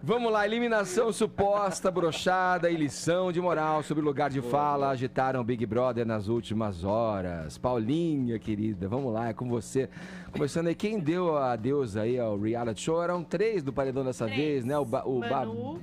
Vamos lá, eliminação suposta, brochada e lição de moral sobre o lugar de fala agitaram o Big Brother nas últimas horas. Paulinha, querida, vamos lá, é com você. Começando aí, quem deu adeus aí ao reality show? Eram 3 do paredão dessa vez, né? Manu,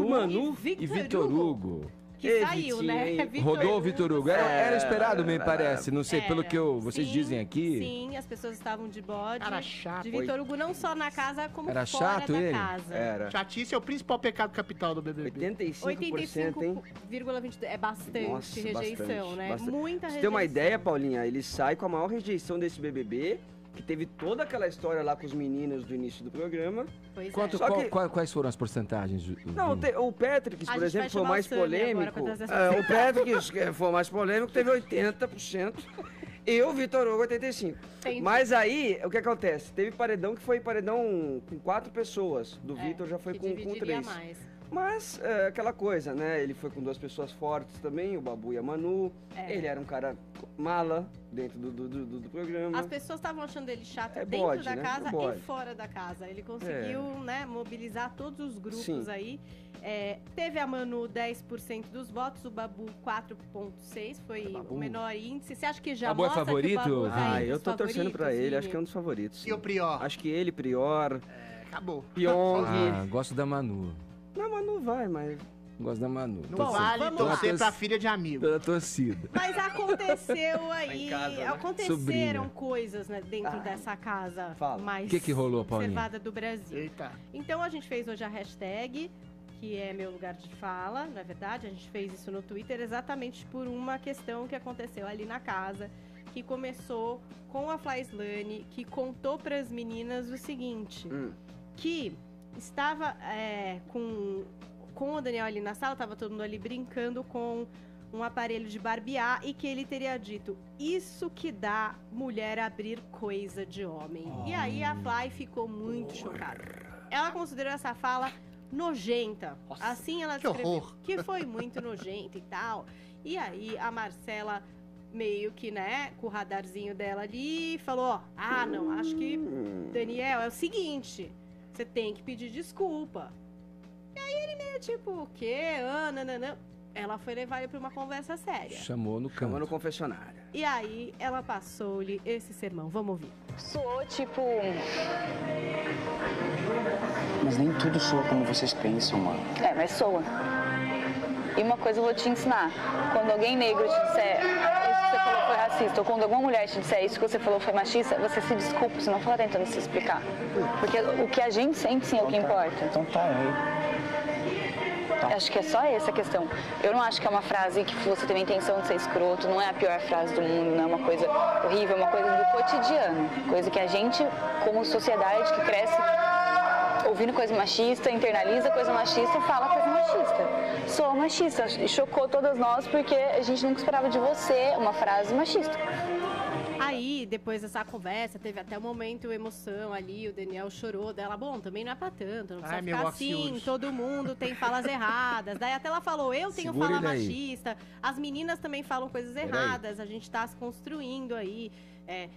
Manu e Vitor Hugo. Que saiu, né? Rodou o Vitor Hugo. Era esperado, me parece. Não sei, pelo que vocês dizem aqui. Sim, as pessoas estavam de bode. Era chato. De Vitor Hugo, não só na casa, como Era fora chato da ele? casa. Era. Chatice é o principal pecado capital do BBB. 85%, hein? 85,22. É bastante Nossa, rejeição, bastante, né? bastante. Muita Você rejeição. tem uma ideia, Paulinha? Ele sai com a maior rejeição desse BBB, que teve toda aquela história lá com os meninos do início do programa. Pois Só que- Quais foram as porcentagens? Não, o Patrick, A por gente exemplo, vai foi o chamar mais o Sammy agora polêmico. pra trazer essa O Patrick, que foi o mais polêmico, teve 80%. E o Vitor Hugo, 85%. Entendi. Mas aí, o que acontece? Teve paredão que foi paredão com 4 pessoas. Do Vitor já foi que com dividiria 3. mais. Mas, aquela coisa, né? Ele foi com 2 pessoas fortes também, o Babu e a Manu. Ele era um cara mala dentro do programa. As pessoas estavam achando ele chato É dentro bode, da né? casa É bode. e fora da casa. Ele conseguiu, né, mobilizar todos os grupos Sim. aí. Teve a Manu 10% dos votos, o Babu 4,6%, foi o menor índice. Você acha que já Babu é mostra favorito? que o Babu tá entre Eu os tô torcendo pra favoritos, ele, acho Vini? que é um dos favoritos. E o Prior? Acho que ele, Prior, Acabou. Pyong. Gosto da Manu. Não, mas não vai, mas... Gosto da Manu. Não Bom, vale vamos torcer lá. pra filha de amigo. Pela torcida. Mas aconteceu aí, Em casa, né? aconteceram Sobrinha. coisas, né, dentro dessa casa Fala. mais O que rolou, Paulinha? observada do Brasil. Eita. Então a gente fez hoje a hashtag, que é meu lugar de fala, não é verdade? A gente fez isso no Twitter exatamente por uma questão que aconteceu ali na casa, que começou com a Flaislane, que contou para as meninas o seguinte, que estava com o Daniel ali na sala, estava todo mundo ali brincando com um aparelho de barbear e que ele teria dito, isso que dá mulher abrir coisa de homem. E aí a Fly ficou muito chocada. Ela considerou essa fala nojenta. Assim ela que descreveu. horror. Que foi muito nojenta e tal. E aí a Marcela meio que, né, com o radarzinho dela ali, falou, ó, não, acho que, Daniel, é o seguinte, você tem que pedir desculpa. E aí ele meio tipo, o quê? Nananã. Ela foi levar ele pra uma conversa séria. Chamou no Chamou no canto. confessionário. E aí ela passou-lhe esse sermão. Vamos ouvir. Soou tipo. Mas nem tudo soa como vocês pensam, mano. É, mas soa. E uma coisa eu vou te ensinar. Quando alguém negro te disser isso que você falou foi racista, ou quando alguma mulher te disser isso que você falou foi machista, você se desculpa, você não fala tentando se explicar. Porque o que a gente sente sim é o que importa. Então tá, Acho que é só essa a questão. Eu não acho que é uma frase que você teve a intenção de ser escroto, não é a pior frase do mundo, não é uma coisa horrível, é uma coisa do cotidiano. Coisa que a gente, como sociedade que cresce ouvindo coisa machista, internaliza coisa machista, fala coisa machista. Sou machista. E chocou todas nós porque a gente nunca esperava de você uma frase machista. Aí, depois dessa conversa, teve até um momento emoção ali, o Daniel chorou dela. Bom, também não é pra tanto, não precisa Ai, meu ficar assim, oxiúros. todo mundo tem falas erradas. Daí até ela falou, eu tenho Segura fala ele aí. machista, as meninas também falam coisas erradas, a gente tá se construindo aí,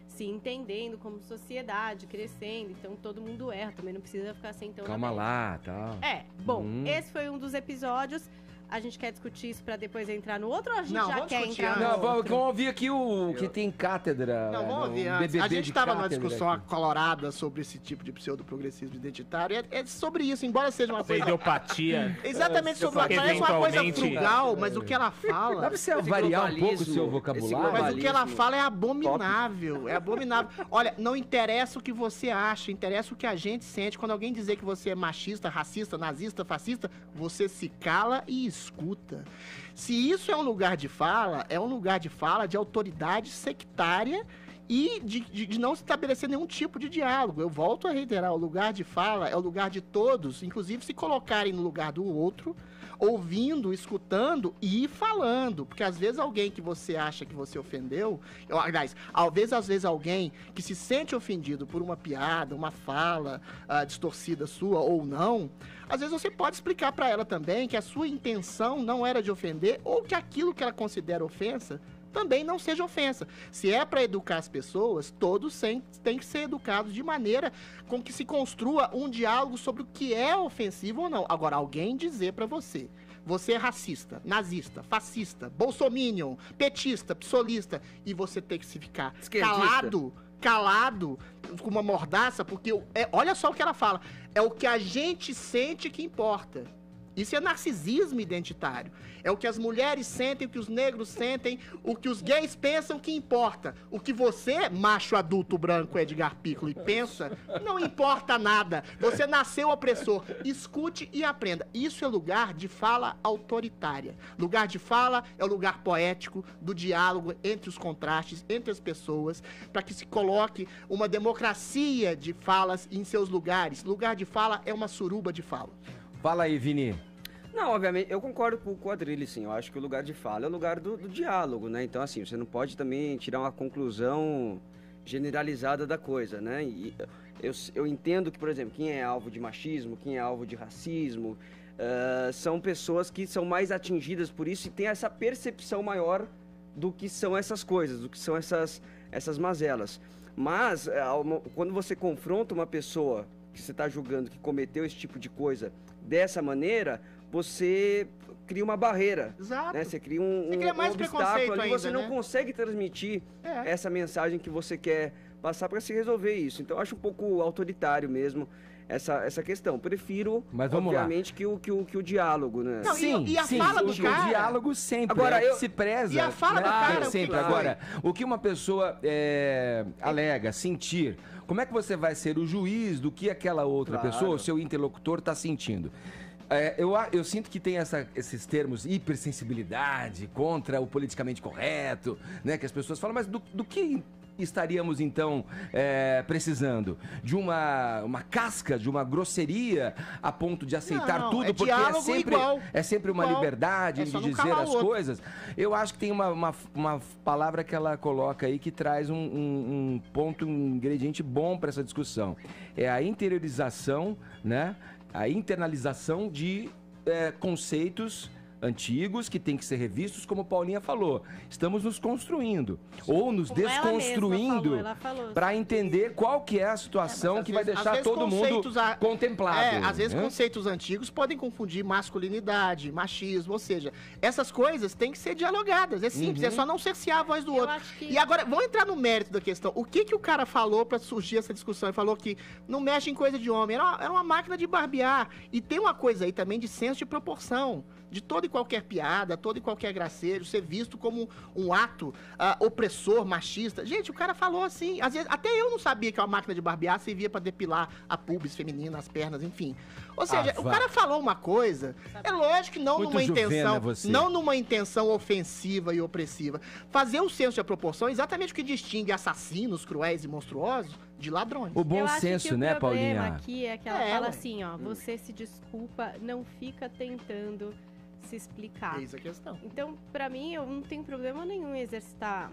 se entendendo como sociedade, crescendo, então todo mundo erra, também não precisa ficar assim tão Calma na média. lá, tal. Bom, esse foi um dos episódios. A gente quer discutir isso pra depois entrar no outro ou a gente Não, já vamos quer discutir entrar no antes. Não, vamos outro? ouvir aqui o que tem cátedra. Não, vamos ouvir um antes. BBB A gente de estava numa cátedra discussão aqui. acalorada sobre esse tipo de pseudo-progressismo identitário. E é sobre isso, embora seja uma coisa... Ideopatia. Exatamente sobre Porque parece uma coisa eventualmente- frugal, mas o que ela fala... Dá pra você Esse variar um pouco o globalismo, seu esse vocabulário? Mas o que ela globalismo fala é abominável, é abominável. Olha, não interessa o que você acha, interessa o que a gente sente. Quando alguém dizer que você é machista, racista, nazista, fascista, você se cala e escuta. Se isso é um lugar de fala, é um lugar de fala de autoridade sectária e de não estabelecer nenhum tipo de diálogo. Eu volto a reiterar, o lugar de fala é o lugar de todos, inclusive se colocarem no lugar do outro, ouvindo, escutando e falando. Porque às vezes alguém que você acha que você ofendeu, aliás, às vezes alguém que se sente ofendido por uma piada, uma fala distorcida sua ou não, às vezes você pode explicar para ela também que a sua intenção não era de ofender ou que aquilo que ela considera ofensa também não seja ofensa. Se é para educar as pessoas, todos têm que ser educados de maneira com que se construa um diálogo sobre o que é ofensivo ou não. Agora, alguém dizer para você é racista, nazista, fascista, bolsominion, petista, psolista, e você tem que se ficar calado, com uma mordaça, porque olha só o que ela fala, é o que a gente sente que importa. Isso é narcisismo identitário. É o que as mulheres sentem, o que os negros sentem, o que os gays pensam que importa. O que você, macho adulto branco Edgar Piccolo, pensa, não importa nada. Você nasceu opressor. Escute e aprenda. Isso é lugar de fala autoritária. Lugar de fala é o lugar poético do diálogo entre os contrastes, entre as pessoas, para que se coloque uma democracia de falas em seus lugares. Lugar de fala é uma suruba de fala. Fala aí, Vini. Não, obviamente, eu concordo com o Quadrilha, sim. Eu acho que o lugar de fala é o lugar do diálogo, né? Então, assim, você não pode também tirar uma conclusão generalizada da coisa, né? E eu entendo que, por exemplo, quem é alvo de machismo, quem é alvo de racismo, são pessoas que são mais atingidas por isso e têm essa percepção maior do que são essas coisas, do que são essas mazelas. Mas, quando você confronta uma pessoa que você está julgando que cometeu esse tipo de coisa dessa maneira, você cria uma barreira. Exato. Né? Você cria um mais obstáculo ali, ainda, você né? não consegue transmitir essa mensagem que você quer passar para se resolver isso. Então, eu acho um pouco autoritário mesmo essa questão. Prefiro, mas vamos obviamente, que o diálogo, né? Não, e a fala do cara... O diálogo sempre Agora, se preza. E a fala do cara... Sempre. Claro. Agora, o que uma pessoa alega, sentir, como é que você vai ser o juiz do que aquela outra pessoa, o seu interlocutor, está sentindo? Eu sinto que tem esses termos hipersensibilidade contra o politicamente correto, né? Que as pessoas falam, mas do que estaríamos então precisando? De uma casca, de uma grosseria a ponto de aceitar tudo, porque é sempre uma liberdade de dizer as coisas. Eu acho que tem uma palavra que ela coloca aí que traz um ponto, um ingrediente bom para essa discussão. É a interiorização, né? A internalização de conceitos antigos que tem que ser revistos, como Paulinha falou. Estamos nos construindo ou nos desconstruindo para entender qual que é a situação que vai deixar todo mundo contemplado. Às vezes conceitos antigos podem confundir masculinidade, machismo, ou seja, essas coisas têm que ser dialogadas. É simples, é só não cercear a voz do outro. E agora, vamos entrar no mérito da questão. O que o cara falou para surgir essa discussão? Ele falou que não mexe em coisa de homem. Era uma máquina de barbear. E tem uma coisa aí também de senso de proporção. De toda e qualquer piada, todo e qualquer gracejo, ser visto como um ato opressor, machista. Gente, o cara falou assim, às vezes, até eu não sabia que uma máquina de barbear servia para depilar a pubis feminina, as pernas, enfim. Ou seja, o cara falou uma coisa, é lógico que não numa intenção ofensiva e opressiva. Fazer o senso de proporção é exatamente o que distingue assassinos cruéis e monstruosos de ladrões. O bom senso, né, Paulinha? O problema aqui é que ela fala assim, ó, você se desculpa, não fica tentando se explicar. Eis a questão. Então, pra mim, eu não tenho problema nenhum em exercitar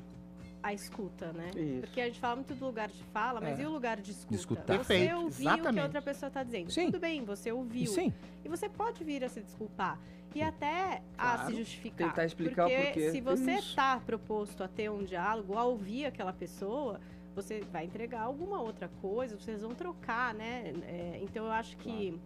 a escuta, né? Isso. Porque a gente fala muito do lugar de fala, mas e o lugar de escuta? Escutar. Você ouviu o que a outra pessoa tá dizendo. Sim. Tudo bem, você ouviu. Sim. E você pode vir a se desculpar. E até a se justificar. Tentar explicar porque o porquê. se você tá proposto a ter um diálogo, a ouvir aquela pessoa, você vai entregar alguma outra coisa, vocês vão trocar, né? Então eu acho que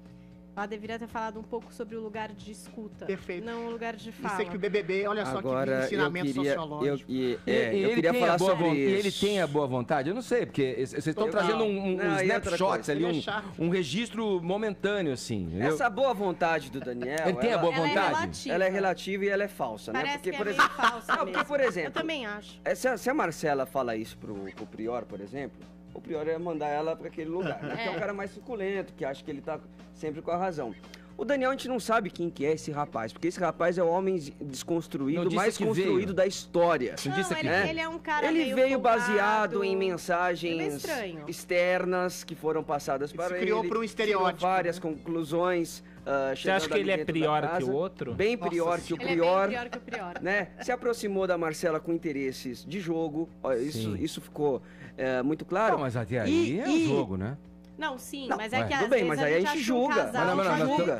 ela deveria ter falado um pouco sobre o lugar de escuta. Perfeito. Não o lugar de fala. Isso é que o BBB, olha só agora, que ensinamento sociológico. Eu queria falar sobre isso. E ele tem a boa vontade? Eu não sei, porque vocês estão trazendo uns snapshots ali, um registro momentâneo, assim. Entendeu? Essa boa vontade do Daniel... Ele tem a boa vontade? Ela é relativa e ela é falsa, né? Parece Porque, que por é exemplo, meio falsa mesmo. porque, por exemplo... Eu também acho. Se a Marcela fala isso pro Prior, por exemplo, o Prior ia mandar ela para aquele lugar, né? Que é um cara mais suculento, que acha que ele tá sempre com a razão. O Daniel, a gente não sabe quem que é esse rapaz, porque esse rapaz é o homem desconstruído, mais construído da história. Ele é um cara Ele veio baseado em mensagens externas que foram passadas para ele. Criou para um estereótipo. Tirou várias conclusões. Você acha que ele é pior que o outro? Bem pior que o Prior. Ele é bem pior que o Prior. Né? Se aproximou da Marcela com interesses de jogo. Isso ficou muito claro. Não, mas até aí é um jogo, né? Não, sim, não, mas é que tudo às bem, vezes mas aí a gente julga. Nós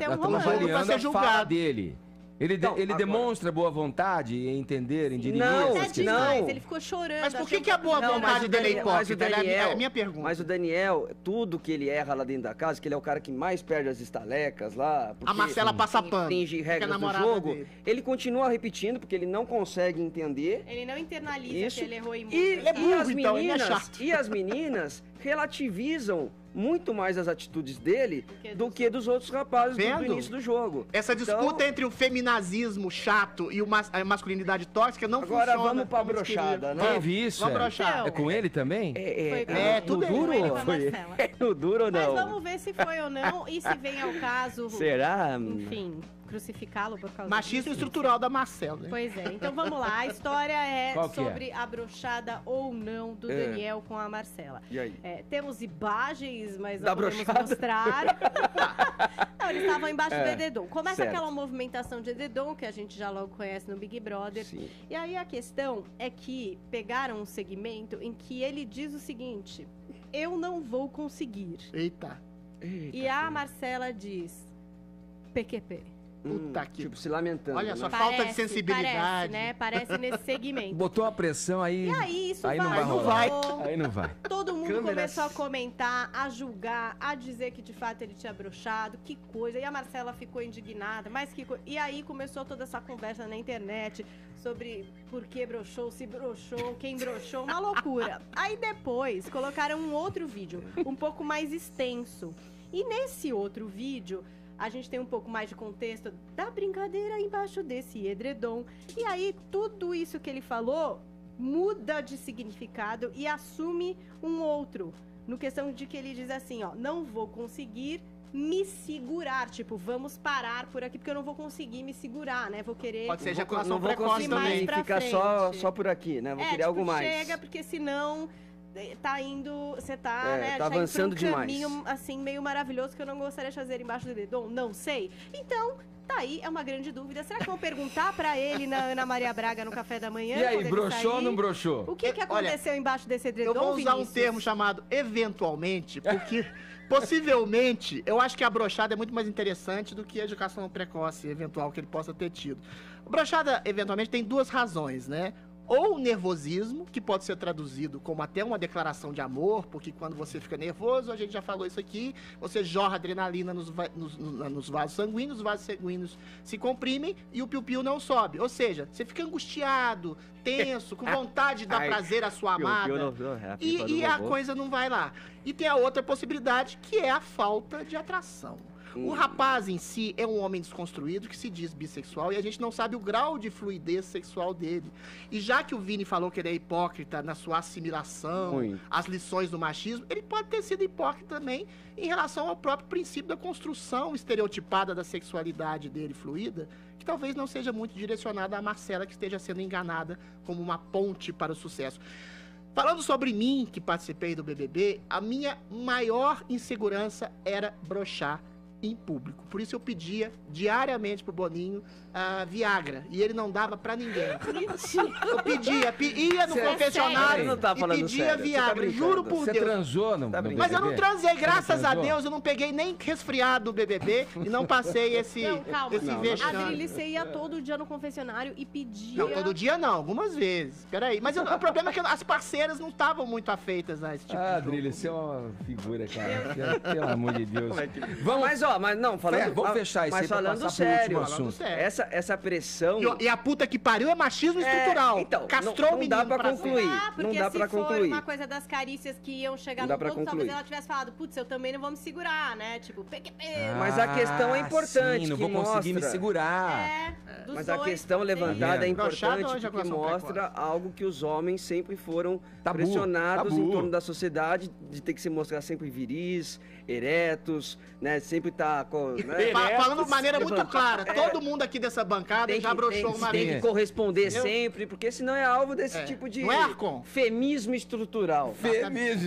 estamos avaliando a fala dele. Ele Então, agora- demonstra boa vontade em entender, em dirimir Não, essas É questões? demais, não. ele ficou chorando. Mas por achando que a boa Não, vontade dele é hipócrita? mas o Daniel, É a minha pergunta. Mas o Daniel, tudo que ele erra lá dentro da casa, que ele é o cara que mais perde as estalecas lá. A Marcela passa pano. Infringe regras do namorada jogo. dele. Ele continua repetindo porque ele não consegue entender. Ele não internaliza Isso. que ele errou em E, muitas é burro, as então, ele é meninas, chato. e as meninas relativizam muito mais as atitudes dele do que dos outros rapazes do Vendo? início do jogo. Essa disputa Então, entre o feminazismo chato e a masculinidade tóxica não Agora funciona. vamos pra como eles queriam. brochada, né? Teve isso, Vamos é? brochar. É com ele também? Foi com é, ele. tudo Foi ele. com ele e com a Foi Marcela. no duro ou Mas não? vamos ver se foi ou não e se vem ao caso, Será? enfim, crucificá-lo por causa Machismo disso. estrutural da Marcela, né? Pois é, então vamos lá. A história é Qual que é? sobre a brochada ou não do É. Daniel com a Marcela. E aí? Temos imagens, mas Da não podemos brochada? mostrar. Não, eles estavam embaixo do edredom. Começa certo. aquela movimentação de edredom que a gente já logo conhece no Big Brother. Sim. E aí a questão é que pegaram um segmento em que ele diz o seguinte: eu não vou conseguir. Eita. E a Marcela diz: PQP. Puta que- Tipo, se lamentando. Olha né? só, falta de sensibilidade. Parece, né? Parece nesse segmento. Botou a pressão aí. E aí isso Aí não vai vazou. rolar. Aí não vai. Todo mundo Câmeras. começou a comentar, a julgar, a dizer que de fato ele tinha broxado, que coisa. E a Marcela ficou indignada, mas que coisa. E aí começou toda essa conversa na internet sobre por que broxou, se broxou, quem broxou, uma loucura. Aí depois colocaram um outro vídeo, um pouco mais extenso. E nesse outro vídeo, a gente tem um pouco mais de contexto da brincadeira embaixo desse edredom. E aí, tudo isso que ele falou muda de significado e assume um outro. No questão de que ele diz assim, ó, não vou conseguir me segurar. Tipo, vamos parar por aqui, porque eu não vou conseguir me segurar, né? Vou querer... Pode ser Não ejaculação vou precoce conseguir mais também. pra ficar frente. só por aqui, né? Vou querer algo mais. chega, porque senão tá indo, você tá, É, né, tá indo avançando pra um demais. caminho, assim, meio maravilhoso que eu não gostaria de fazer embaixo do dedão, não sei. Então, tá aí, é uma grande dúvida. Será que vão perguntar pra ele na Ana Maria Braga no café da manhã? E aí, quando ele broxou ou sair? não broxou? O que Olha, aconteceu embaixo desse edredom, Eu vou usar um Vinícius? termo chamado eventualmente, porque possivelmente eu acho que a brochada é muito mais interessante do que a educação precoce eventual que ele possa ter tido. A brochada, eventualmente, tem duas razões, né? Ou o nervosismo, que pode ser traduzido como até uma declaração de amor, porque quando você fica nervoso, a gente já falou isso aqui, você jorra adrenalina nos vasos sanguíneos, os vasos sanguíneos se comprimem e o piu-piu não sobe. Ou seja, você fica angustiado, tenso, com vontade de dar Ai, prazer à sua amada. E a coisa não vai lá. E tem a outra possibilidade, que é a falta de atração. O rapaz em si é um homem desconstruído que se diz bissexual e a gente não sabe o grau de fluidez sexual dele. E já que o Vini falou que ele é hipócrita na sua assimilação, Muito. às lições do machismo, ele pode ter sido hipócrita também em relação ao próprio princípio da construção estereotipada da sexualidade dele fluida, que talvez não seja muito direcionada à Marcela, que esteja sendo enganada como uma ponte para o sucesso. Falando sobre mim, que participei do BBB, a minha maior insegurança era broxar em público. Por isso eu pedia diariamente pro Boninho a Viagra. E ele não dava pra ninguém. Eu pedia, ia no Você- confessionário Você não tá e falando pedia sério, você tá Viagra. brincando. Juro por Você Deus. transou no Tá no brincando. Mas eu não BBB? transei, graças a transou? Deus, eu não peguei nem resfriado do BBB e não passei esse, Não, calma. esse Não, vexame. Adriele, você ia todo dia no confessionário e pedia... Não, todo dia não, algumas vezes. Peraí. Mas o problema é que as parceiras não estavam muito afeitas a esse tipo Ah, de jogo. Adrilho, você é uma figura, cara. Pelo amor de Deus. Vamos, Mas não, falando... vamos fechar isso mas aí pra falando passar pro sério, último Falando assunto. sério. essa pressão... E a puta que pariu é machismo estrutural. então, Castrou não o menino dá pra concluir. Ah, porque Não dá se pra for concluir. uma coisa das carícias que iam chegar Não no dá pra ponto, talvez concluir. ela tivesse falado, putz, eu também não vou me segurar, né? Tipo, PQP. Mas a questão é importante, Sim, não que vou conseguir me mostra- segurar. Dos Mas a dois, questão pode ser. levantada é Broxada ou importante porque ejaculação mostra algo que os homens sempre foram Tabu, pressionados tabu. em torno da sociedade de ter que se mostrar sempre viris, eretos, né? Sempre tá com... Né? Falando de maneira muito Levantar. clara, todo mundo aqui dessa bancada já broxou uma tem vez. que corresponder Eu- sempre, porque senão é alvo desse É. tipo de Não é, Arcon? femismo estrutural. Feminismo